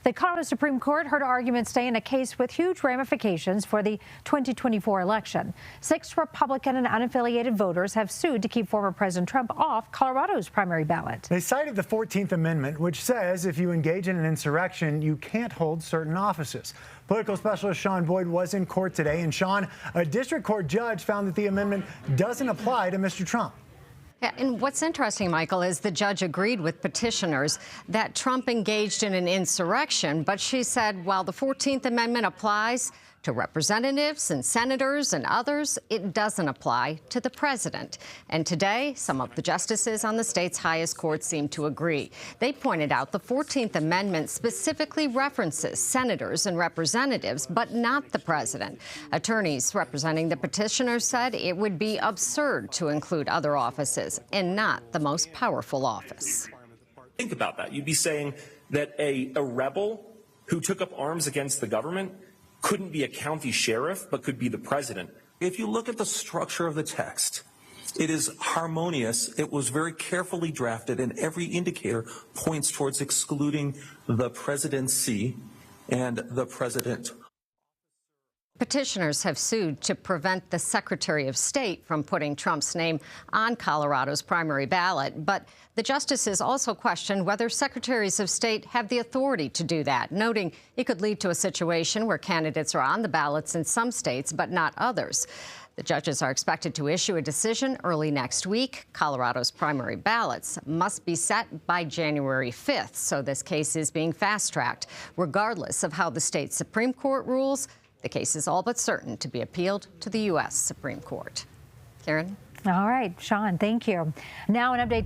The Colorado Supreme Court heard arguments today in a case with huge ramifications for the 2024 election. 6 Republican and unaffiliated voters have sued to keep former President Trump off Colorado's primary ballot. They cited the 14th Amendment, which says if you engage in an insurrection, you can't hold certain offices. Political specialist Sean Boyd was in court today, and Sean, a district court judge found that the amendment doesn't apply to Mr. Trump. Yeah, and what's interesting, Michael, is the judge agreed with petitioners that Trump engaged in an insurrection, but she said while the 14th Amendment applies to representatives and senators and others, it doesn't apply to the president. And today, some of the justices on the state's highest court seem to agree. They pointed out the 14th Amendment specifically references senators and representatives, but not the president. Attorneys representing the petitioners said it would be absurd to include other offices and not the most powerful office. Think about that. You'd be saying that a rebel who took up arms against the government couldn't be a county sheriff, but could be the president. If you look at the structure of the text, it is harmonious. It was very carefully drafted, and every indicator points towards excluding the presidency and the president. Petitioners have sued to prevent the Secretary of State from putting Trump's name on Colorado's primary ballot. But the justices also questioned whether secretaries of state have the authority to do that, noting it could lead to a situation where candidates are on the ballots in some states but not others. The judges are expected to issue a decision early next week. Colorado's primary ballots must be set by January 5th, so this case is being fast-tracked. Regardless of how the state Supreme Court rules, the case is all but certain to be appealed to the U.S. Supreme Court. Karen? All right, Sean, thank you. Now an update.